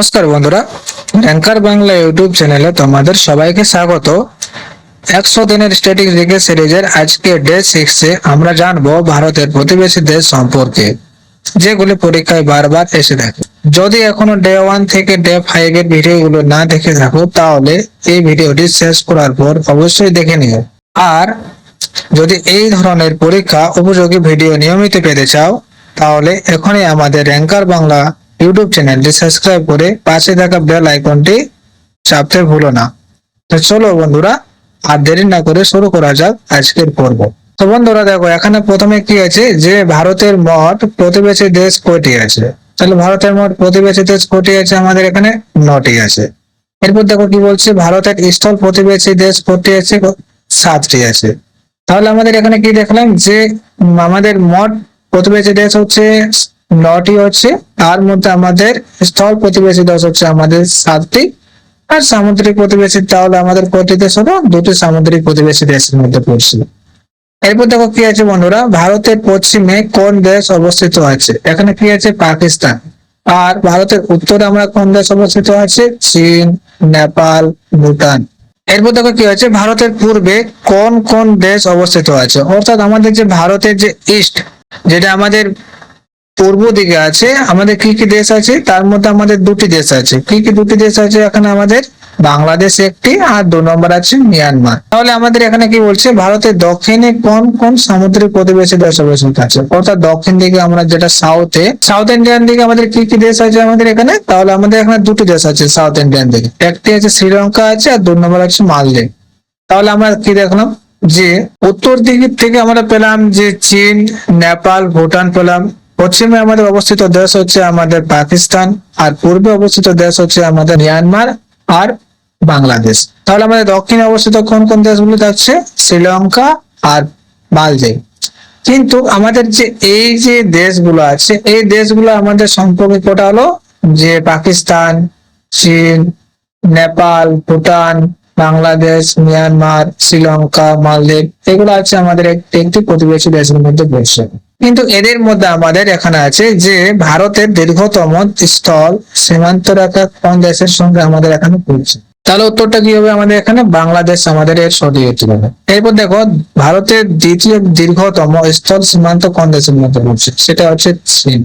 নমস্কার বন্ধুরা, ranker Bangla YouTube চ্যানেলে তোমাদের সবাইকে স্বাগত। 100 দিনের স্ট্যাটিক জিকে সিরিজের আজকে ডে 6 আমরা জানবো ভারতের প্রতিবেশী দেশ সম্পর্কে, যেগুলি পরীক্ষায় বারবার এসে থাকে। যদি এখনো ডে 1 থেকে ডে 5 এর ভিডিওগুলো না দেখে থাকো, তাহলে এই ভিডিওটি শেষ করার পর অবশ্যই দেখে নিও। আর যদি এই ধরনের পরীক্ষা উপযোগী ভিডিও নিয়মিত পেতে চাও, তাহলে এখনই আমাদের র্যাঙ্কার বাংলা ইউটিউব চ্যানেলটি সাবস্ক্রাইব করে পাশে থাকা বেল আইকনটি চাপতে ভুলো না। তো চলো বন্ধুরা, আর দেরি না করে শুরু করা যাক আজকের পর্ব। তো বন্ধুরা দেখো, এখানে প্রথমে কি আছে যে ভারতের মোট প্রতিবেশী দেশ কয়টি আছে। তাহলে ভারতের মোট প্রতিবেশী দেশ কয়টি আছে, আমাদের এখানে 9টি আছে। এরপর দেখো কি বলছে, ভারতের স্থল প্রতিবেশী দেশ কয়টি আছে, 7টি আছে। তাহলে আমাদের এখানে কি দেখলাম যে আমাদের মোট প্রতিবেশী দেশ হচ্ছে 9টি হচ্ছে, তার মধ্যে আমাদের স্থল প্রতিবেশী দেশ হচ্ছে আমাদের 7টি, আর সামুদ্রিক প্রতিবেশী তাহলে আমাদের কয়টি দেশ হলো, 2টি সামুদ্রিক প্রতিবেশী দেশের মধ্যে পড়ছে। এরপর দেখো কি আছে বন্ধুরা, ভারতের পশ্চিমে কোন দেশ অবস্থিত আছে। এখানে কি আছে, পাকিস্তান। আর ভারতের উত্তরে আমরা কোন দেশ অবস্থিত আছে, চীন, নেপাল, ভুটান। এরপর দেখো কি আছে, ভারতের পূর্বে কোন কোন দেশ অবস্থিত আছে। অর্থাৎ আমাদের যে ভারতের যে ইস্ট, যেটা আমাদের পূর্ব দিকে আছে, আমাদের কি কি দেশ আছে, তার মধ্যে আমাদের 2টি দেশ আছে। কি কি 2টি দেশ আছে, এখানে আমাদের বাংলাদেশ একটি, আর 2 নম্বর আছে মিয়ানমার। তাহলে আমাদের এখানে কি বলছে, ভারতের দক্ষিণে কোন কোন সামুদ্রিক প্রতিবেশী দেশ অবস্থিত আছে। অর্থাৎ দক্ষিণ দিকে আমরা যেটা সাউথ ইন্ডিয়ান দিকে আমাদের কি কি দেশ আছে আমাদের এখানে। তাহলে আমাদের এখানে 2টি দেশ আছে সাউথ ইন্ডিয়ান দিকে, একটি আছে শ্রীলঙ্কা আছে, আর 2 নম্বর আছে মালদ্বীপ। তাহলে আমরা কি দেখলাম যে উত্তর দিক থেকে আমরা পেলাম যে চীন, নেপাল, ভুটান পেলাম। পশ্চিমে আমাদের অবস্থিত দেশ হচ্ছে আমাদের পাকিস্তান, আর পূর্বে অবস্থিত দেশ হচ্ছে আমাদের মিয়ানমার আর বাংলাদেশ। তাহলে আমাদের দক্ষিণে অবস্থিত কোন কোন দেশগুলো থাকছে, শ্রীলঙ্কা আর মালদ্বীপ। কিন্তু আমাদের যে এই যে দেশগুলো আছে, এই দেশগুলো আমাদের সম্পর্কে কটা হলো, যে পাকিস্তান, চীন, নেপাল, ভুটান, বাংলাদেশ, মিয়ানমার, শ্রীলঙ্কা, মালদ্বীপ, এগুলো আছে আমাদের একটি প্রতিবেশী দেশের মধ্যে পড়ছে। কিন্তু এদের মধ্যে আমাদের এখানে আছে যে ভারতের দীর্ঘতম স্থল সীমান্ত রেখা কোন দেশের সঙ্গে আমাদের এখানে পড়ছে। তাহলে উত্তরটা কি হবে, আমাদের এখানে বাংলাদেশ আমাদের এর সঠিক উত্তর হবে। এরপর দেখো, ভারতের দ্বিতীয় দীর্ঘতম স্থল সীমান্ত কোন দেশের মধ্যে পড়ছে, সেটা হচ্ছে চীন।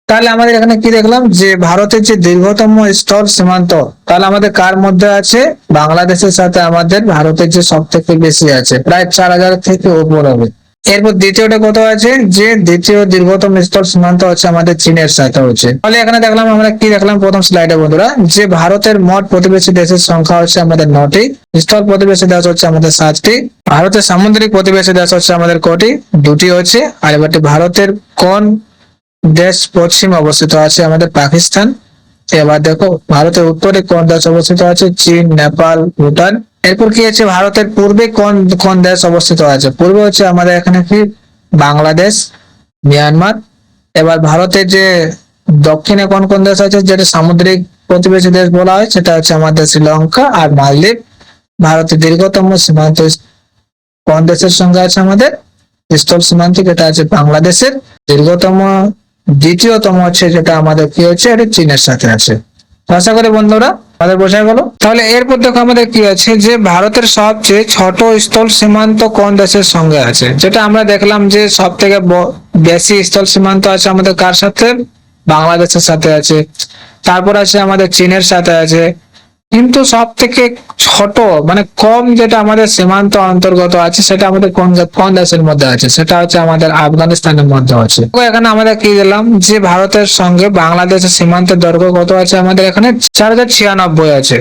তাহলে আমাদের এখানে কি দেখলাম যে ভারতের যে দীর্ঘতম স্থল সীমান্ত, তাহলে আমাদের কার মধ্যে আছে, বাংলাদেশের সাথে আমাদের ভারতের যে সব থেকে বেশি আছে, প্রায় 4000 থেকে উপর হবে। এরপর দ্বিতীয়টা কত আছে, যে দ্বিতীয় দীর্ঘতম স্থল সীমান্ত হচ্ছে আমাদের চীনের সাথে হচ্ছে। তাহলে এখানে দেখলাম আমরা কি দেখলাম প্রথম স্লাইডে বন্ধুরা, যে ভারতের মোট প্রতিবেশী দেশের সংখ্যা হচ্ছে আমাদের 9টি, স্থল প্রতিবেশী দেশ হচ্ছে আমাদের 7টি, ভারতের সামুদ্রিক প্রতিবেশী দেশ হচ্ছে আমাদের কটি, 2টি হচ্ছে। আর এবারটি ভারতের কোন দেশ পশ্চিমে অবস্থিত আছে, আমাদের পাকিস্তান। এবার দেখো ভারতের উত্তরে কোন দেশ অবস্থিত আছে, চীন, নেপাল, ভুটান। এরপর কি আছে, ভারতের পূর্বে কোন কোন দেশ অবস্থিত আছে, পূর্বে হচ্ছে আমাদের এখানে কি বাংলাদেশ, মিয়ানমার। এবার ভারতের যে দক্ষিণে কোন কোন দেশ আছে, যেটা সামুদ্রিক প্রতিবেশী দেশ বলা হয়, সেটা হচ্ছে আমাদের শ্রীলঙ্কা আর মালদ্বীপ। ভারতের দীর্ঘতম সীমান্ত কোন দেশের সঙ্গে আছে, আমাদের স্থল সীমান্ত, যেটা আছে বাংলাদেশের। দীর্ঘতম দ্বিতীয়তম হচ্ছে যেটা আমাদের কি হচ্ছে, এটা চীনের সাথে আছে। আশা করি বন্ধুরা আমাদের বোঝা গেল। তাহলে এরপর দেখো আমাদের কি আছে, যে ভারতের সবচেয়ে ছোট স্থল সীমান্ত কোন দেশের সঙ্গে আছে। যেটা আমরা দেখলাম যে সব থেকে বেশি স্থল সীমান্ত আছে আমাদের কার সাথে, বাংলাদেশের সাথে আছে। তারপর আছে আমাদের চীনের সাথে আছে। কিন্তু সব থেকে ছোট মানে কম যেটা আমাদের সীমান্ত অন্তর্গত আছে, সেটা আমাদের কোন কোন দেশের মধ্যে আছে, সেটা হচ্ছে আমাদের আফগানিস্তানের মধ্যে আছে। এখানে আমরা কি দিলাম, যে ভারতের সঙ্গে বাংলাদেশের সীমান্তের দৈর্ঘ্য কত আছে, আমাদের এখানে 4096 আছে,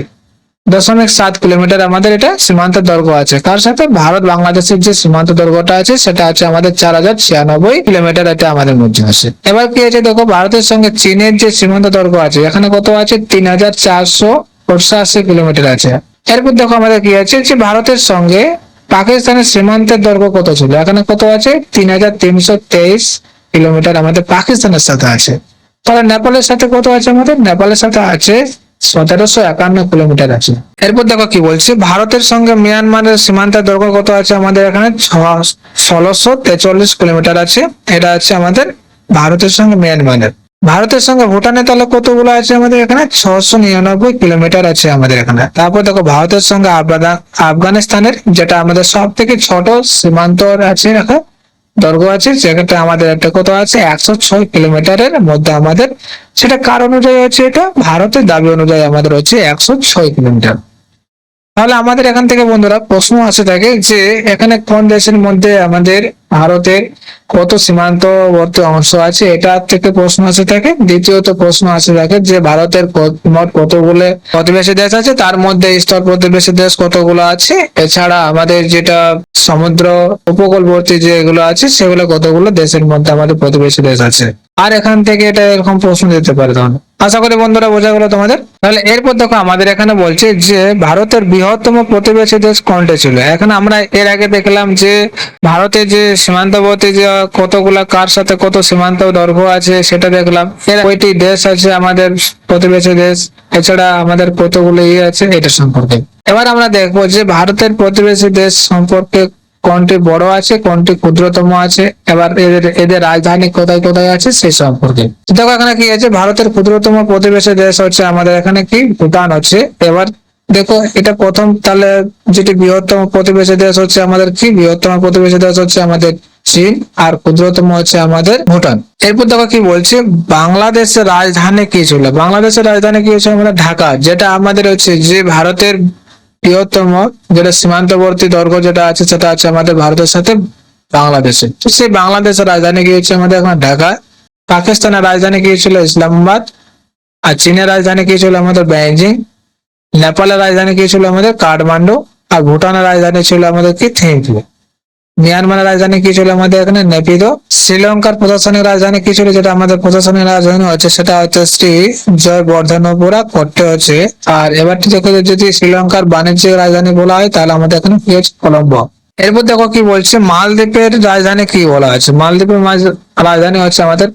0.7 কিলোমিটার আমাদের এটা সীমান্তের দৈর্ঘ্য আছে। কার সাথে, ভারত বাংলাদেশের যে সীমান্ত দৈর্ঘ্যটা আছে সেটা আছে আমাদের 4096 কিলোমিটার, এটা আমাদের মধ্যে আছে। এবার কি আছে দেখো, ভারতের সঙ্গে চীনের যে সীমান্ত দৈর্ঘ্য আছে, এখানে কত আছে, 3488 কিলোমিটার আছে। এরপর দেখো আমাদের কি আছে, যে ভারতের সঙ্গে পাকিস্তানের সীমান্তের দৈর্ঘ্য কত ছিল, এখানে কত আছে, 3323 কিলোমিটার আমাদের পাকিস্তানের সাথে আছে। তাহলে নেপালের সাথে কত আছে, আমাদের নেপালের সাথে আছে 1751 কিলোমিটার আছে। এরপর দেখো কি বলছে, ভারতের সঙ্গে মিয়ানমারের সীমান্তের দৈর্ঘ্য কত আছে, আমাদের এখানে 1643 কিলোমিটার আছে। এটা আছে আমাদের ভারতের সঙ্গে মিয়ানমারের। ভারতের সঙ্গে ভুটানে তাহলে কতগুলো আছে আমাদের এখানে? 699 কিলোমিটার আছে আমাদের এখানে। তারপর দেখো ভারতের সঙ্গে আফগানিস্তানের, যেটা আমাদের সব থেকে ছোট সীমান্ত আছে, এখন দৈর্ঘ্য আছে, সেক্ষেত্রে আমাদের একটা কত আছে? 106 কিলোমিটারের মধ্যে আমাদের। সেটা কার অনুযায়ী হচ্ছে? এটা ভারতের দাবি অনুযায়ী আমাদের হচ্ছে 106 কিলোমিটার। তাহলে আমাদের এখান থেকে বন্ধুরা প্রশ্ন আসে থাকে যে এখানে কোন দেশের মধ্যে আমাদের ভারতের কত সীমান্তবর্তী অংশ আছে, এটা থেকে প্রশ্ন আসে থাকে। দ্বিতীয়ত প্রশ্ন আসে থাকে যে ভারতের মোট কতগুলো প্রতিবেশী দেশ আছে, তার মধ্যে স্থল প্রতিবেশী দেশ কতগুলো আছে, এছাড়া আমাদের যেটা সমুদ্র উপকূলবর্তী যেগুলো আছে সেগুলো কতগুলো দেশের মধ্যে আমাদের প্রতিবেশী দেশ আছে। আর এখান থেকে এটা এরকম প্রশ্ন দিতে পারে তখন। আশা করি বন্ধুরা বোঝা গেল তোমাদের। তাহলে এরপর দেখো আমাদের এখানে বলছে যে ভারতের বৃহত্তম প্রতিবেশী দেশ কোনটা ছিল। এখানে আমরা এর আগে দেখলাম যে ভারতের যে সীমান্তবর্তী যে কতগুলা কার সাথে কত সীমান্ত দৈর্ঘ্য আছে সেটা দেখলাম। এর কয়টি দেশ আছে আমাদের প্রতিবেশী দেশ, এছাড়া আমাদের কতগুলো আছে এটা সম্পর্কে। এবার আমরা দেখবো যে ভারতের প্রতিবেশী দেশ সম্পর্কে কোনটি বড় আছে, কোনটি ক্ষুদ্রতম আছে, এবার এদের এদের রাজধানী কোথায় কোথায় আছে সেই সম্পর্কে। দেখো এখানে কি আছে, ভারতের ক্ষুদ্রতম প্রতিবেশী দেশ হচ্ছে আমাদের এখানে কি ভুটান হচ্ছে। এবার দেখো এটা প্রথম, তাহলে যেটি বৃহত্তম প্রতিবেশী দেশ হচ্ছে আমাদের কি, বৃহত্তম প্রতিবেশী দেশ হচ্ছে আমাদের চীন, আর ক্ষুদ্রতম হচ্ছে আমাদের ভুটান। এরপর দেখো কি বলছে, বাংলাদেশের রাজধানী কি ছিল। বাংলাদেশের রাজধানী কি হচ্ছে আমাদের ঢাকা, যেটা আমাদের হচ্ছে যে ভারতের বৃহত্তম যেটা সীমান্তবর্তী দৈর্ঘ্য যেটা আছে সেটা আছে আমাদের ভারতের সাথে বাংলাদেশে। তো সেই বাংলাদেশের রাজধানী কি হচ্ছে আমাদের এখন ঢাকা। পাকিস্তানের রাজধানী কি ছিল? ইসলামাবাদ। আর চীনের রাজধানী কি ছিল আমাদের বেইজিং। নেপালের রাজধানী কি ছিল আমাদের? কাঠমান্ডু। আর ভুটানের রাজধানী ছিল আমাদের কি? থিম্পু। মিয়ানমারের রাজধানী কি ছিল আমাদের এখানে? নেপিদো। শ্রীলঙ্কার প্রশাসনিক রাজধানী কি ছিল, যেটা আমাদের প্রশাসনিক রাজধানী হচ্ছে সেটা হচ্ছে শ্রী জয়বর্ধনপুরা করতে হচ্ছে। আর এবার দেখো যদি শ্রীলঙ্কার বাণিজ্যিক রাজধানী বলা হয় তাহলে আমাদের এখানে কি হচ্ছে? কলম্বো। এরপর দেখো কি বলছে, মালদ্বীপের রাজধানী কি বলা আছে। মালদ্বীপের রাজধানী হচ্ছে আমাদের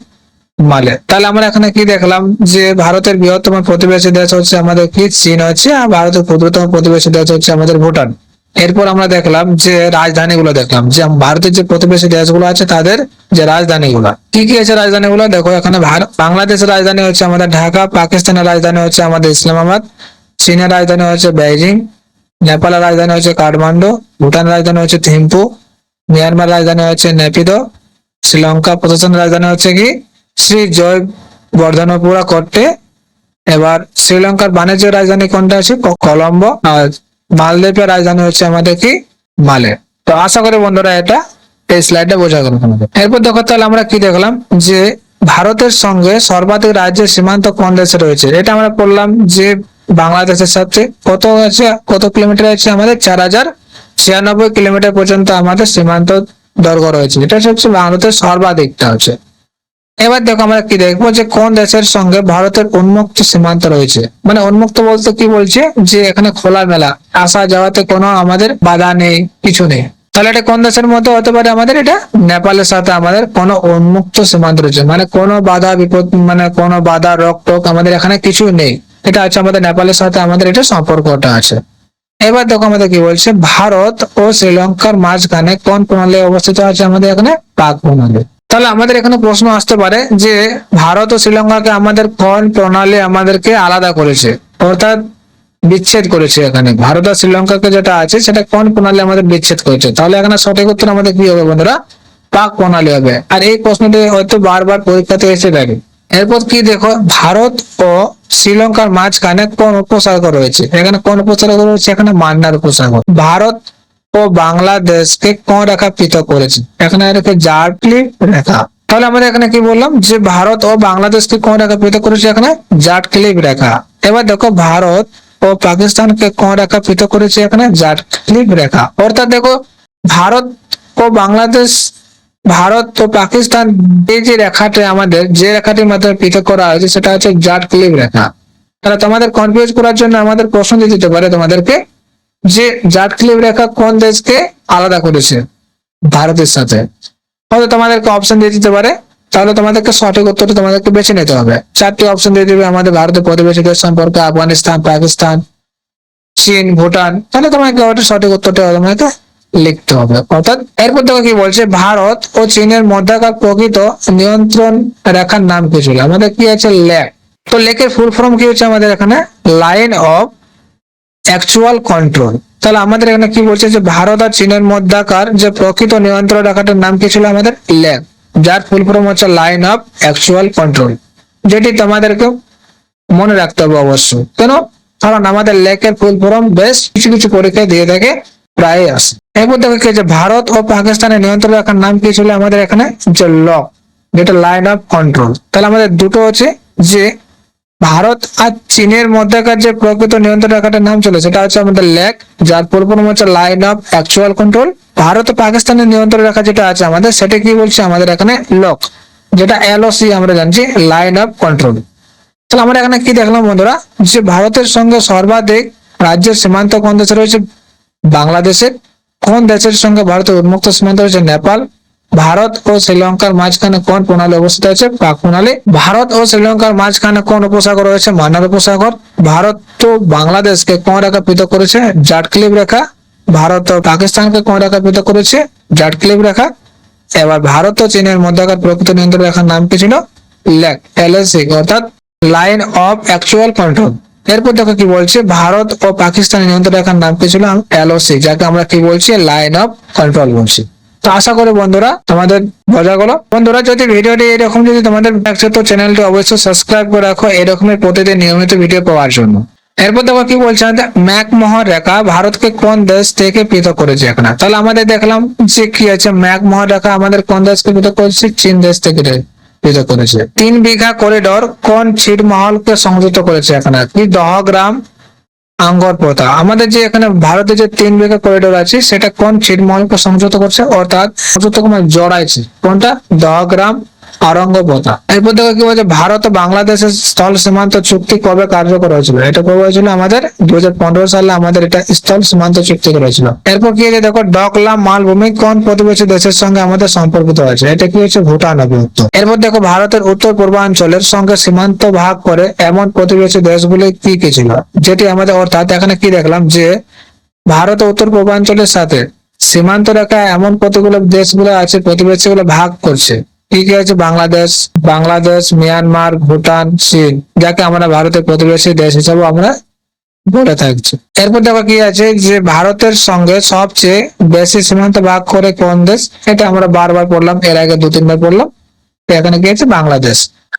মালে। তাহলে আমরা এখানে কি দেখলাম যে ভারতের বৃহত্তম প্রতিবেশী দেশ হচ্ছে আমাদের কি? চীন হচ্ছে। আর ভারতের ক্ষুদ্রতম প্রতিবেশী দেশ হচ্ছে আমাদের ভুটান। এরপর আমরা দেখলাম যে রাজধানীগুলো দেখলাম যে ভারতের যে প্রতিবেশী দেশগুলো আছে তাদের যে রাজধানীগুলো কি কি আছে। রাজধানীগুলো দেখো এখানে, বাংলাদেশের রাজধানী হচ্ছে আমাদের ঢাকা, পাকিস্তানের রাজধানী হচ্ছে আমাদের ইসলামাবাদ, চীনের রাজধানী হচ্ছে বেইজিং, নেপালের রাজধানী হচ্ছে কাঠমান্ডু, ভুটানের রাজধানী হচ্ছে থিম্পু, মিয়ানমার রাজধানী হচ্ছে নেপিদো, শ্রীলঙ্কা প্রশাসনের রাজধানী হচ্ছে কি? শ্রী জয়বর্ধনপুরা কোট্টে। এবার শ্রীলঙ্কার বাণিজ্য রাজধানী কোনটা আছে? কলম্বো। আর মালদ্বীপের রাজধানী হচ্ছে আমাদের কি? মালে। তো আশা করি বন্ধুরা এটা এই স্লাইডে বোঝা গেল তোমাদের। এরপর দেখো তাহলে আমরা কি দেখলাম যে ভারতের সঙ্গে সর্বাধিক রাজ্যের সীমান্ত কোন দেশে রয়েছে। এটা আমরা পড়লাম যে বাংলাদেশের সাথে কত আছে, কত কিলোমিটার আছে আমাদের? 4096 কিলোমিটার পর্যন্ত আমাদের সীমান্ত দৈর্ঘ্য রয়েছে। এটা হচ্ছে ভারতের সর্বাধিকটা হচ্ছে। এবার দেখো আমরা কি দেখবো যে কোন দেশের সঙ্গে ভারতের উন্মুক্ত সীমান্ত রয়েছে। মানে উন্মুক্ত বলতে কি বলছে, যে এখানে খোলামেলা আসা যাওয়াতে কোনো আমাদের বাধা নেই, কিছু নেই। তাহলে এটা কোন দেশের মধ্যে হতে পারে আমাদের? এটা নেপালের সাথে আমাদের কোনো উন্মুক্ত সীমান্ত রয়েছে, মানে কোনো বাধা বিপদ, মানে কোনো বাধা রোক টোক আমাদের এখানে কিছু নেই। এটা হচ্ছে আমাদের নেপালের সাথে আমাদের এটা সম্পর্কটা আছে। এবার দেখো আমাদের কি বলছে, ভারত ও শ্রীলঙ্কার মাঝখানে কোন প্রণালী অবস্থিত আছে আমাদের এখানে? পাক প্রণালী। তাহলে আমাদের এখানে প্রশ্ন আসতে পারে যে ভারত ও শ্রীলঙ্কাকে আমাদের কোন প্রণালী আমাদেরকে আলাদা করেছে, অর্থাৎ বিচ্ছেদ করেছে। এখানে ভারত আর শ্রীলঙ্কাকে যেটা আছে সেটা কোন প্রণালী আমাদের বিচ্ছেদ করেছে। তাহলে এখানে সঠিক উত্তর আমাদের কি হবে বন্ধুরা? পাক প্রণালী হবে। আর এই প্রশ্নটি হয়তো বারবার পরীক্ষাতে এসে থাকে। এরপর কি দেখো, ভারত ও শ্রীলঙ্কার মাঝখানে কোন উপসাগর রয়েছে। এখানে কোন উপসাগর রয়েছে? এখানে মান্নার উপসাগর। ভারত ও বাংলাদেশকে কোন রেখা পৃথক করেছে? এখানে রেখে জাটলি রেখা। তাহলে আমরা এখানে কি বললাম যে ভারত ও বাংলাদেশকে কোন রেখা পৃথক করেছে? এখানে জাটক্লিফ রেখা। এবার দেখো ভারত ও পাকিস্তানকে কোন রেখা পৃথক করেছে? এখানে জাটক্লিফ রেখা। অর্থাৎ দেখো ভারত ও বাংলাদেশ, ভারত ও পাকিস্তান এই যে রেখাটা আমাদের, যে রেখাটির মাধ্যমে পৃথক করা হয়েছে সেটা হচ্ছে জাটক্লিফ রেখা। তাহলে তোমাদের কনফিউজ করার জন্য আমাদের প্রশ্ন দিতে পারে তোমাদেরকে যে জাটক্লিফ রেখা কোন দেশকে আলাদা করেছে ভারতের সাথে। হয়তো তোমাদেরকে অপশন দিয়ে দিতে পারে, তাহলে তোমাদেরকে সঠিক উত্তরটা তোমাদেরকে বেছে নিতে হবে। 4টি অপশন দিয়ে দিবে আমাদের ভারতের প্রতিবেশী দেশ সম্পর্কে, আফগানিস্তান, পাকিস্তান, চীন, ভুটান। তাহলে তোমাকে সঠিক উত্তরটা তোমাকে লিখতে হবে। অর্থাৎ এরপর দেখো কি বলছে, ভারত ও চীনের মধ্যকার প্রকৃত নিয়ন্ত্রণ রেখার নাম কি ছিল? আমাদের কি আছে? লেক। তো লেকের ফুল ফর্ম কি হচ্ছে আমাদের এখানে? Line of actual control. তাহলে আমাদের এখানে কি বলছে যে ভারত আর চীনের মধ্যকার যে প্রকৃত নিয়ন্ত্রণ রেখাটার নাম কি ছিল আমাদের? লেক, যার ফুল ফর্ম হচ্ছে লাইন অফ অ্যাকচুয়াল কন্ট্রোল, যেটি তোমাদেরকে মনে রাখতে হবে অবশ্যই। কেন? কারণ আমাদের লেকের ফুল ফর্ম বেশ কিছু কিছু পরীক্ষায় দিয়ে থাকে, প্রায় আসে। এরপর দেখো কি যে ভারত ও পাকিস্তানের নিয়ন্ত্রণ রেখার নাম কি ছিল আমাদের এখানে? যে লক, যেটা লাইন অফ কন্ট্রোল। তাহলে আমাদের দুটো হচ্ছে যে ভারত আর চীনের মধ্যকার যে প্রকৃত নিয়ন্ত্রণ রেখাটার নাম ছিল সেটা হচ্ছে আমাদের লেক, যার ফুল ফর্ম হচ্ছে লাইন অফ অ্যাকচুয়াল কন্ট্রোল। ভারত ও পাকিস্তানের নিয়ন্ত্রণ রেখা যেটা আছে আমাদের, সেটা কি বলছে আমাদের এখানে? লক, যেটা এলওসি আমরা জানছি, লাইন অফ কন্ট্রোল। তাহলে আমরা এখানে কি দেখলাম বন্ধুরা, যে ভারতের সঙ্গে সর্বাধিক রাজ্যের সীমান্ত কোন দেশে রয়েছে? বাংলাদেশের। কোন দেশের সঙ্গে ভারতের উন্মুক্ত সীমান্ত রয়েছে? নেপাল। ভারত ও শ্রীলঙ্কার মাঝখানে কোন প্রণালী অবস্থিত আছে? পাক প্রণালী। ভারত ও শ্রীলঙ্কার মাঝখানে কোন উপসাগর রয়েছে? মান্নার উপসাগর। ভারত তো বাংলাদেশকে কোন রেখা পৃথক করেছে? জাটক্লিফ রেখা। ভারত ও পাকিস্তানকে কোন রেখা পৃথক করেছে? জাটক্লিফ রেখা। এবার ভারত ও চীনের মধ্যকার প্রকৃত নিয়ন্ত্রণ রেখার নাম কি ছিল? লেক, এলএসি, অর্থাৎ লাইন অফ অ্যাকচুয়াল কন্ট্রোল। এরপর দেখো কি বলছে, ভারত ও পাকিস্তানের নিয়ন্ত্রণ রেখার নাম কি ছিল? এলওসি, যাকে আমরা কি বলছি? লাইন অফ কন্ট্রোল বলছি। তো আশা করি বন্ধুরা তোমাদের বোঝা গেল। বন্ধুরা যদি ভিডিওটি এরকম যদি তোমাদের লাগছে তো চ্যানেলটি অবশ্যই সাবস্ক্রাইব করে রাখো এরকমের প্রতিদিন নিয়মিত ভিডিও পাওয়ার জন্য। এরপর দেখো কি বলছে, ম্যাকমোহন রেখা ভারতকে কোন দেশ থেকে পৃথক করেছে এখানে? তাহলে আমাদের দেখলাম যে কি আছে, ম্যাকমোহন রেখা আমাদের কোন দেশকে পৃথক করেছে? চীন দেশ থেকে পৃথক করেছে। 3 বিঘা করিডোর কোন ছিটমহলকে সংযুক্ত করেছে এখানে? কি? দহগ্রাম আঙ্গরপোতা। আমাদের যে এখানে ভারতে যে 3 বিঘা করিডোর আছে সেটা কোন ছিটমহলকে সংযুক্ত করছে? অর্থাৎ সংযুক্ত মানে জড়াইছে। কোনটা? দহগ্রাম আরঙ্গপোতা। এরপর দেখো কি বলছে, ভারত ও বাংলাদেশের স্থল সীমান্ত চুক্তি কবে কার্যকর হয়েছিল? এটা কবে হয়েছিল আমাদের? 2015 সালে আমাদের এটা স্থল সীমান্ত চুক্তি করেছিল। এরপর কি আছে দেখো, ডকলাম মালভূমি কোন প্রতিবেশী দেশের সঙ্গে আমাদের সম্পর্কিত আছে? এটা কি হচ্ছে? ভুটান অবভুক্ত। এরপর দেখো, ভারতের উত্তর পূর্বাঞ্চলের সঙ্গে সীমান্ত ভাগ করে এমন প্রতিবেশী দেশগুলি কি কি ছিল? যেটি আমাদের, অর্থাৎ এখানে কি দেখলাম যে ভারত ও উত্তর পূর্বাঞ্চলের সাথে সীমান্ত রেখা এমন কতগুলো দেশগুলো আছে, প্রতিবেশীগুলো ভাগ করছে। কি কি আছে? বাংলাদেশ, মিয়ানমার, ভুটান, চীন, যাকে আমরা ভারতের প্রতিবেশী দেশ হিসাবে আমরা বলে থাকছি। এরপর দেখো কি আছে, যে ভারতের সঙ্গে সবচেয়ে বেশি সীমান্ত ভাগ করে কোন দেশ? এটা আমরা বারবার পড়লাম, এর আগে 2-3 বার পড়লাম। তো এখানে কি আছে? বাংলাদেশ।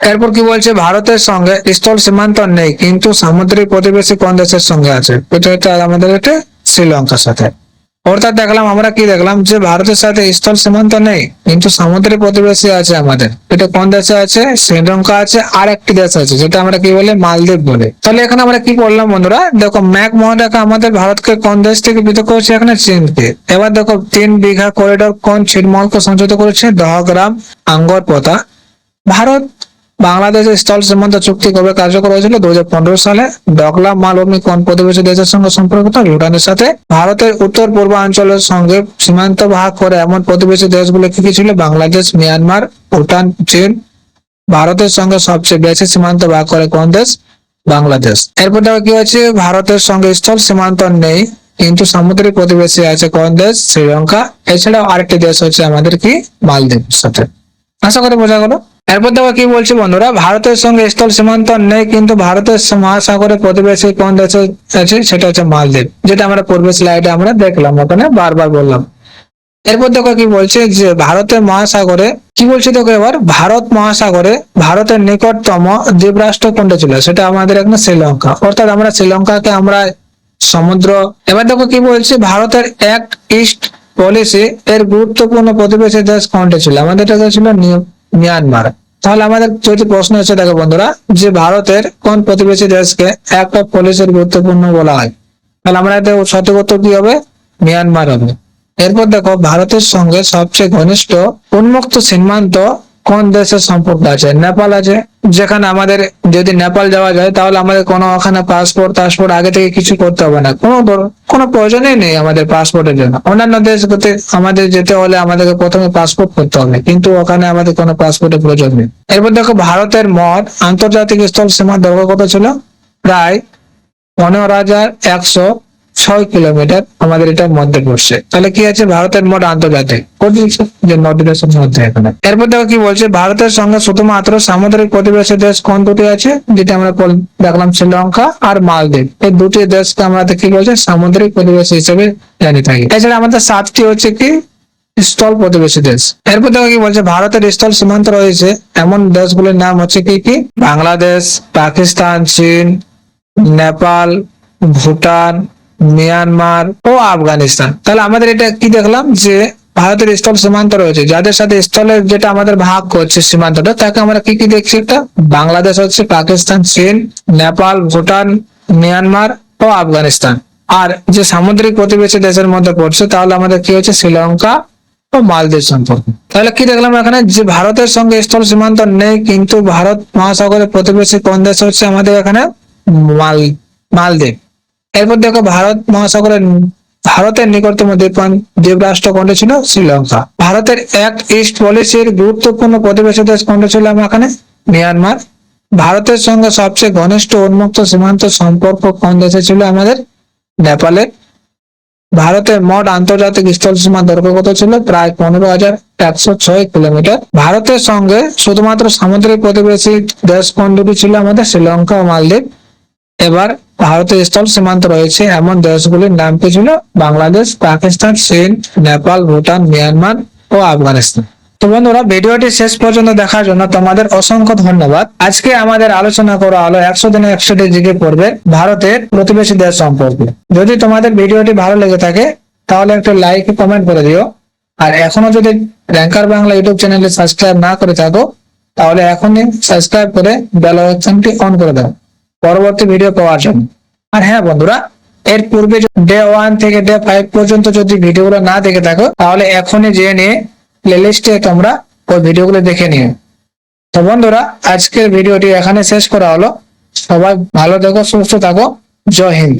এরপর কি বলছে, ভারতের সঙ্গে স্থল সীমান্ত নেই কিন্তু সামুদ্রিক প্রতিবেশী কোন দেশের সঙ্গে আছে? এটা হচ্ছে আমাদের এটা শ্রীলঙ্কার সাথে। অর্থাৎ দেখলাম আমরা কি দেখলাম, যে ভারতের সাথে স্থল সীমান্ত নেই কিন্তু সামুদ্রিক প্রতিবেশী আছে আমাদের। এটা কোন দেশে আছে? শ্রীলঙ্কা আছে, আর একটি দেশ আছে যেটা আমরা কি বলে? মালদ্বীপ বলে। তাহলে এখানে আমরা কি বললাম বন্ধুরা, দেখো ম্যাকমোহন রেখা আমাদের ভারতকে কোন দেশ থেকে পৃথক করেছে? এখানে চীনকে। এবার দেখো 3 বিঘা করিডোর কোন ছিটমহলকে সংযুক্ত করেছে? দহগ্রাম আঙ্গরপোতা। ভারত বাংলাদেশের স্থল সীমান্ত চুক্তি কবে কার্যকর হয়েছিল? 2015 সালে। ডকলাম মালভূমি কোন প্রতিবেশী দেশের সঙ্গে সম্পর্কিত? ভুটানের সাথে। ভারতের উত্তর পূর্বাঞ্চলের সঙ্গে সীমান্ত ভাগ করে এমন প্রতিবেশী দেশগুলো কি কি ছিল? বাংলাদেশ, মিয়ানমার, ভুটান, চীন। ভারতের সঙ্গে সবচেয়ে বেশি সীমান্ত ভাগ করে কোন দেশ? বাংলাদেশ। এরপর দেখো কি হচ্ছে, ভারতের সঙ্গে স্থল সীমান্ত নেই কিন্তু সামুদ্রিক প্রতিবেশী আছে কোন দেশ? শ্রীলঙ্কা। এছাড়াও আরেকটি দেশ হচ্ছে আমাদের কি? মালদ্বীপের সাথে। আশা করি বোঝা গেল। এরপর দেখো কি বলছি বন্ধুরা, ভারতের সঙ্গে স্থল সীমান্ত নেই কিন্তু ভারতের মহাসাগরের প্রতিবেশী কোন দেশে আছে? সেটা হচ্ছে মালদ্বীপ, যেটা আমরা পূর্বের স্লাইডে আমরা দেখলাম, ওখানে বারবার বললাম। এরপর দেখো কি বলছে, যে ভারতের মহাসাগরে কি বলছে দেখো, এবার ভারত মহাসাগরে ভারতের নিকটতম দ্বীপরাষ্ট্র কোনটা ছিল? সেটা আমাদের এখানে শ্রীলঙ্কা। অর্থাৎ আমরা শ্রীলঙ্কাকে আমরা সমুদ্র। এবার দেখো কি বলছে, ভারতের অ্যাক্ট ইস্ট পলিসি এর গুরুত্বপূর্ণ প্রতিবেশী দেশ কোনটা ছিল? আমাদের এটা ছিল মিয়ানমার। তাহলে আমাদের যদি প্রশ্ন হচ্ছে দেখো বন্ধুরা, যে ভারতের কোন প্রতিবেশী দেশকে অ্যাক্ট অফ পলিসির গুরুত্বপূর্ণ বলা হয়? তাহলে আমরা এটা সঠিক উত্তর কি হবে? মিয়ানমার হবে। এরপর দেখো, ভারতের সঙ্গে সবচেয়ে ঘনিষ্ঠ উন্মুক্ত সীমান্ত কোন দেশের সম্পর্ক আছে? নেপাল আছে। যেখানে আমাদের যদি নেপাল যাওয়া যায় তাহলে আমাদের কোনো ওখানে পাসপোর্ট আগে থেকে কিছু করতে হবে না, কোনো প্রয়োজনই নেই আমাদের পাসপোর্টের জন্য। অন্যান্য দেশগুলোতে আমাদের যেতে হলে আমাদেরকে প্রথমে পাসপোর্ট করতে হবে, কিন্তু ওখানে আমাদের কোনো পাসপোর্টের প্রয়োজন নেই। এরপর দেখো, ভারতের মোট আন্তর্জাতিক স্থল সীমার দৈর্ঘ্য কত ছিল? প্রায় 15,100 কিলোমিটার আমাদের এটার মধ্যে পড়ছে। তাহলে কি আছে, ভারতের মোট আন্তর্জাতিক যে 9টি দেশের মধ্যে এখানে। এরপর দেখো কি বলছে, ভারতের সঙ্গে শুধুমাত্র সামুদ্রিক প্রতিবেশী দেশ কোন দুটি আছে, যেটা আমরা দেখলাম শ্রীলঙ্কা আর মালদ্বীপ। এই দুটি দেশকে আমরা কি বলছে, সামুদ্রিক প্রতিবেশী হিসেবে জানি থাকি। এছাড়া আমাদের 7টি হচ্ছে কি স্থল প্রতিবেশী দেশ। এরপর দেখো কি বলছে, ভারতের স্থল সীমান্ত রয়েছে এমন দেশগুলোর নাম হচ্ছে কি কি, বাংলাদেশ, পাকিস্তান, চীন, নেপাল, ভুটান, মিয়ানমার ও আফগানিস্তান। তাহলে আমাদের এটা কি দেখলাম, যে ভারতের স্থল সীমান্ত রয়েছে, যাদের সাথে স্থলের যেটা আমাদের ভাগ করছে সীমান্তটা, তাকে আমরা কি কি দেখছি, একটা বাংলাদেশ হচ্ছে, পাকিস্তান, চীন, নেপাল, ভুটান, মিয়ানমার ও আফগানিস্তান। আর যে সামুদ্রিক প্রতিবেশী দেশের মধ্যে পড়ছে, তাহলে আমাদের কি হচ্ছে, শ্রীলঙ্কা ও মালদ্বীপ সম্পর্ক। তাহলে কি দেখলাম এখানে, যে ভারতের সঙ্গে স্থল সীমান্ত নেই, কিন্তু ভারত মহাসাগরের প্রতিবেশী কোন দেশ হচ্ছে আমাদের এখানে, মালদ্বীপ। এরপর দেখো, ভারতের নিকটতম দ্বীপরাষ্ট্র কোনটা ছিল, শ্রীলঙ্কা। ভারতের অ্যাক্ট ইস্ট পলিসির গুরুত্বপূর্ণ প্রতিবেশী দেশ কোনটা ছিল এখানে, মিয়ানমার। ভারতের সঙ্গে সবচেয়ে ঘনিষ্ঠ উন্মুক্ত সীমান্ত সম্পর্ক কোন দেশে ছিল, আমাদের নেপালের। ভারতের মোট আন্তর্জাতিক স্থল সীমা দৈর্ঘ্য কত ছিল, প্রায় 15,106 কিলোমিটার। ভারতের সঙ্গে শুধুমাত্র সামুদ্রিক প্রতিবেশী দেশ কোন দুটি ছিল, আমাদের শ্রীলঙ্কা ও মালদ্বীপ। এবার ভারতের স্থল সীমান্ত রয়েছে এমন দেশগুলির নাম কি ছিল, বাংলাদেশ, পাকিস্তান, চীন, নেপাল, ভুটান, মিয়ানমার ও আফগানিস্তান। তো বন্ধুরা, ভিডিওটি শেষ পর্যন্ত দেখার জন্য তোমাদের অসংখ্য ধন্যবাদ। আজকে আমাদের আলোচনা করা হলো 100 দিনে 100টি জিকে পড়বে ভারতের প্রতিবেশী দেশ সম্পর্কে। যদি তোমাদের ভিডিওটি ভালো লেগে থাকে তাহলে একটু লাইক কমেন্ট করে দিও। আর এখনো যদি র্যাঙ্কার বাংলা ইউটিউব চ্যানেলে সাবস্ক্রাইব না করে থাকো, তাহলে এখনই সাবস্ক্রাইব করে বেল আইকনটি অন করে দাও পরবর্তী ভিডিও পাওয়ার জন্য। আর হ্যাঁ বন্ধুরা, এর পূর্বে ডে 1 থেকে ডে 5 পর্যন্ত যদি ভিডিওগুলো না দেখে থাকো, তাহলে এখনই যেয়ে নিয়ে প্লেলিস্টে তোমরা ওই ভিডিওগুলো দেখে নিও। তো বন্ধুরা, আজকের ভিডিওটি এখানে শেষ করা হলো। সবাই ভালো থাকো, সুস্থ থাকো। জয় হিন্দ।